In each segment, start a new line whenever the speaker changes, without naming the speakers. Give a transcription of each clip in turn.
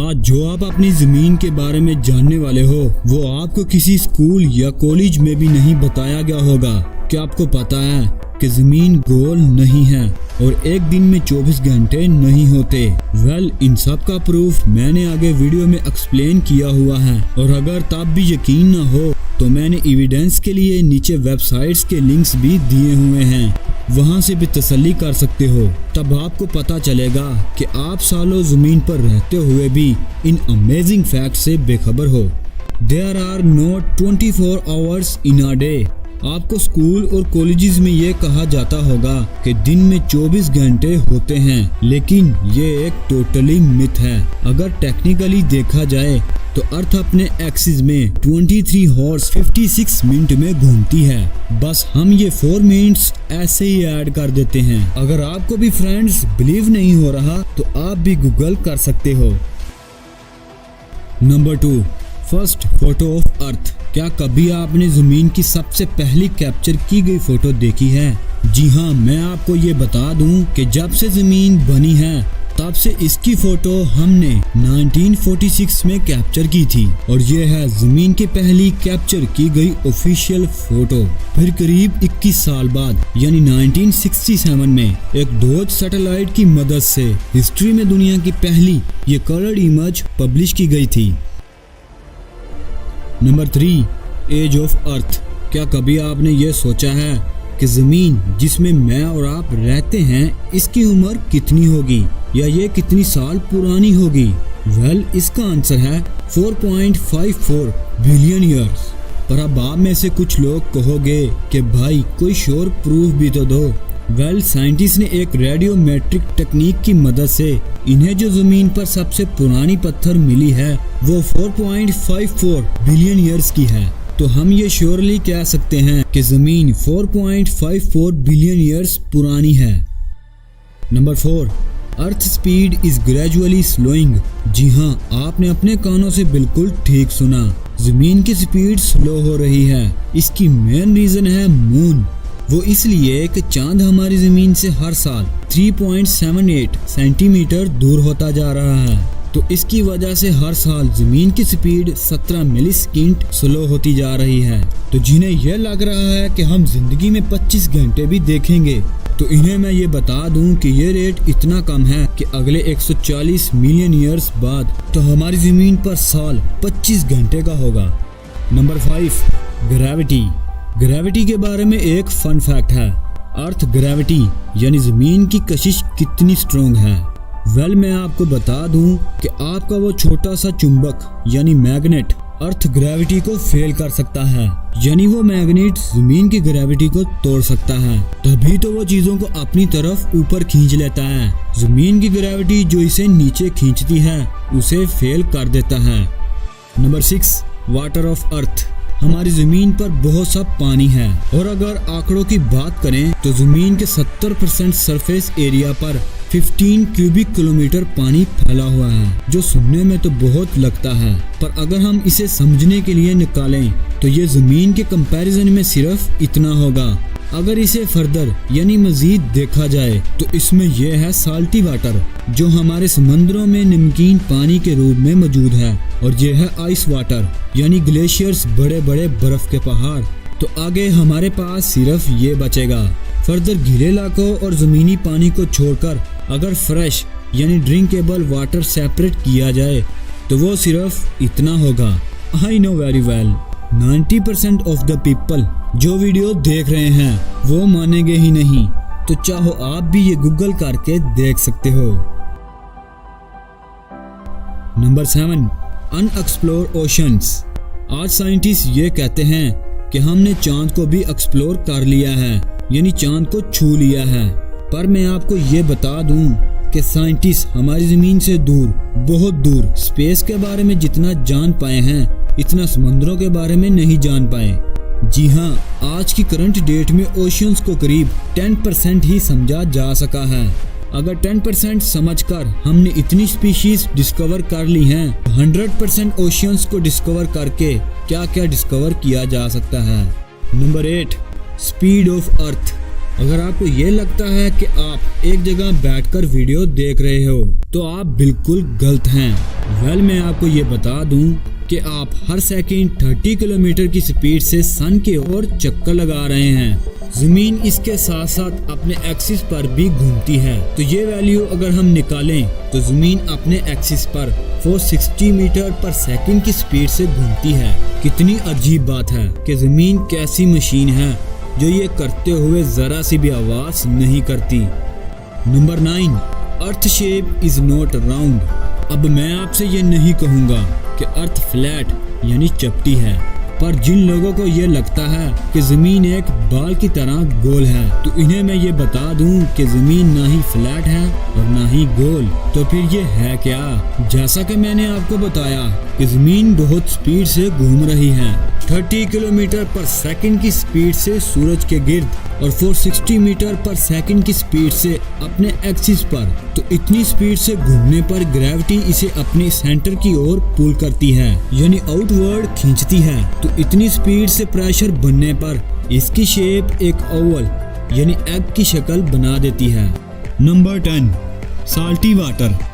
आज जो आप अपनी जमीन के बारे में जानने वाले हो वो आपको किसी स्कूल या कॉलेज में भी नहीं बताया गया होगा। क्या आपको पता है कि जमीन गोल नहीं है और एक दिन में 24 घंटे नहीं होते। इन सब का प्रूफ मैंने आगे वीडियो में एक्सप्लेन किया हुआ है और अगर तब भी यकीन न हो तो मैंने एविडेंस के लिए नीचे वेबसाइट्स के लिंक्स भी दिए हुए हैं, वहां से भी तसल्ली कर सकते हो। तब आपको पता चलेगा कि आप सालों जमीन पर रहते हुए भी इन अमेजिंग फैक्ट से बेखबर हो। There are not 24 hours in a day. आपको स्कूल और कॉलेजेस में ये कहा जाता होगा कि दिन में 24 घंटे होते हैं, लेकिन ये एक टोटली मिथ है। अगर टेक्निकली देखा जाए तो अर्थ अपने एक्सिस में 23 हॉर्स 56 मिनट में घूमती है। बस हम ये 4 मिनट्स ऐसे ही ऐड कर देते हैं। अगर आपको भी फ्रेंड्स बिलीव नहीं हो रहा तो आप भी गूगल कर सकते हो। Number 2, first photo of earth. क्या कभी आपने जमीन की सबसे पहली कैप्चर की गई फोटो देखी है? जी हाँ, मैं आपको ये बता दूं कि जब से जमीन बनी है तब से इसकी फोटो हमने 1946 में कैप्चर की थी और ये है जमीन की पहली कैप्चर की गई ऑफिशियल फोटो। फिर करीब 21 साल बाद यानी 1967 में एक डॉज सैटेलाइट की मदद से हिस्ट्री में दुनिया की पहली ये कलर्ड इमेज पब्लिश की गई थी। Number 3, age of earth. क्या कभी आपने ये सोचा है कि जमीन जिसमें मैं और आप रहते हैं इसकी उम्र कितनी होगी या ये कितनी साल पुरानी होगी? इसका आंसर है 4.54 बिलियन ईयर्स। पर अब आप में से कुछ लोग कहोगे कि भाई कोई श्योर प्रूफ भी तो दो। साइंटिस्ट ने एक रेडियोमेट्रिक टेक्निक की मदद से इन्हें जो जमीन पर सबसे पुरानी पत्थर मिली है वो 4.54 बिलियन ईयर्स की है। तो हम ये श्योरली कह सकते हैं कि जमीन 4.54 बिलियन ईयर्स पुरानी है। Number 4, earth speed is gradually slowing. जी हाँ, आपने अपने कानों से बिल्कुल ठीक सुना, जमीन की स्पीड स्लो हो रही है। इसकी मेन रीजन है मून। वो इसलिए कि चांद हमारी जमीन से हर साल 3.78 सेंटीमीटर दूर होता जा रहा है, तो इसकी वजह से हर साल जमीन की स्पीड 17 मिलीसेकंड स्लो होती जा रही है। तो जिन्हें यह लग रहा है कि हम जिंदगी में 25 घंटे भी देखेंगे तो इन्हें मैं ये बता दूं कि ये रेट इतना कम है कि अगले 140 मिलियन ईयर्स बाद तो हमारी जमीन पर साल 25 घंटे का होगा। नंबर 5, ग्रेविटी के बारे में एक फन फैक्ट है। अर्थ ग्रेविटी यानी जमीन की कशिश कितनी स्ट्रॉन्ग है। मैं आपको बता दूं कि आपका वो छोटा सा चुंबक यानी मैग्नेट अर्थ ग्रेविटी को फेल कर सकता है, यानी वो मैग्नेट जमीन की ग्रेविटी को तोड़ सकता है, तभी तो वो चीजों को अपनी तरफ ऊपर खींच लेता है। जमीन की ग्रेविटी जो इसे नीचे खींचती है उसे फेल कर देता है। Number 6, water of earth. हमारी जमीन पर बहुत सा पानी है और अगर आंकड़ों की बात करें तो जमीन के 70% सरफेस एरिया पर 15 क्यूबिक किलोमीटर पानी फैला हुआ है, जो सुनने में तो बहुत लगता है, पर अगर हम इसे समझने के लिए निकालें तो ये जमीन के कंपैरिजन में सिर्फ इतना होगा। अगर इसे फर्दर यानी मजीद देखा जाए तो इसमें यह है साल्टी वाटर जो हमारे समंदरों में नमकीन पानी के रूप में मौजूद है, और यह है आइस वाटर यानी ग्लेशियर्स, बड़े बड़े बर्फ के पहाड़। तो आगे हमारे पास सिर्फ ये बचेगा। फर्दर गीले इलाकों और जमीनी पानी को छोड़कर अगर फ्रेश यानी ड्रिंकेबल वाटर सेपरेट किया जाए तो वो सिर्फ इतना होगा। I know very well 90% of the people जो वीडियो देख रहे हैं वो मानेंगे ही नहीं, तो चाहो आप भी ये गूगल करके देख सकते हो। Number 7, unexplored oceans. आज साइंटिस्ट ये कहते हैं कि हमने चांद को भी एक्सप्लोर कर लिया है, यानी चांद को छू लिया है। पर मैं आपको ये बता दूं कि साइंटिस्ट हमारी जमीन से दूर, बहुत दूर स्पेस के बारे में जितना जान पाए हैं इतना समुद्रों के बारे में नहीं जान पाए। जी हाँ, आज की करंट डेट में ओशियंस को करीब 10% ही समझा जा सका है। अगर 10% समझकर हमने इतनी स्पीशीज डिस्कवर कर ली हैं, 100% ओशियंस को डिस्कवर करके क्या क्या डिस्कवर किया जा सकता है। Number 8, speed of earth. अगर आपको ये लगता है कि आप एक जगह बैठकर वीडियो देख रहे हो तो आप बिल्कुल गलत हैं। मैं आपको ये बता दूं कि आप हर सेकंड 30 किलोमीटर की स्पीड से सन की ओर चक्कर लगा रहे हैं। जमीन इसके साथ साथ अपने एक्सिस पर भी घूमती है। तो ये वैल्यू अगर हम निकालें तो जमीन अपने एक्सिस पर 460 मीटर पर सेकंड की स्पीड से घूमती है। कितनी अजीब बात है कि जमीन कैसी मशीन है जो ये करते हुए जरा सी भी आवाज नहीं करती। Number 9, earth shape is not round. अब मैं आपसे ये नहीं कहूँगा कि अर्थ फ्लैट यानी चपटी है, पर जिन लोगों को ये लगता है कि जमीन एक बाल की तरह गोल है तो इन्हें मैं ये बता दूं कि जमीन ना ही फ्लैट है और ना ही गोल। तो फिर ये है क्या? जैसा कि मैंने आपको बताया कि जमीन बहुत स्पीड से घूम रही है। 30 किलोमीटर पर सेकंड की स्पीड से सूरज के गिर्द और 460 मीटर पर सेकंड की स्पीड से अपने एक्सिस पर। तो इतनी स्पीड से घूमने पर ग्रेविटी इसे अपने सेंटर की ओर पुल करती है यानी आउटवर्ड खींचती है। तो इतनी स्पीड से प्रेशर बनने पर इसकी शेप एक ओवल यानी एग की शक्ल बना देती है। Number 10, salty water.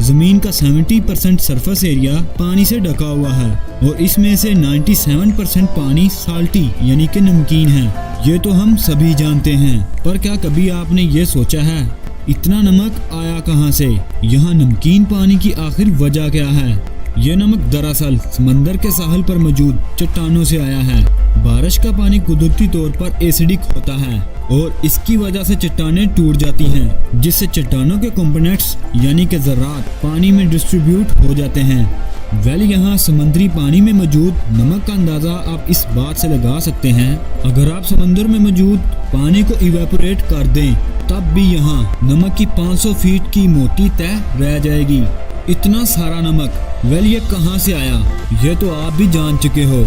जमीन का 70% सरफेस एरिया पानी से ढका हुआ है और इसमें से 97% पानी साल्टी यानी कि नमकीन है। ये तो हम सभी जानते हैं, पर क्या कभी आपने ये सोचा है इतना नमक आया कहाँ से? यहाँ नमकीन पानी की आखिर वजह क्या है? ये नमक दरअसल समंदर के साहल पर मौजूद चट्टानों से आया है। बारिश का पानी कुदरती तौर पर एसिडिक होता है और इसकी वजह से चट्टानें टूट जाती हैं, जिससे चट्टानों के कंपोनेंट्स यानी कि ज़रात पानी में डिस्ट्रीब्यूट हो जाते हैं। यहाँ समुद्री पानी में मौजूद नमक का अंदाज़ा आप इस बात से लगा सकते हैं, अगर आप समंदर में मौजूद पानी को इवेपोरेट कर दें तब भी यहाँ नमक की 500 फीट की मोटी तह रह जाएगी। इतना सारा नमक ये कहाँ से आया? ये तो आप भी जान चुके हो।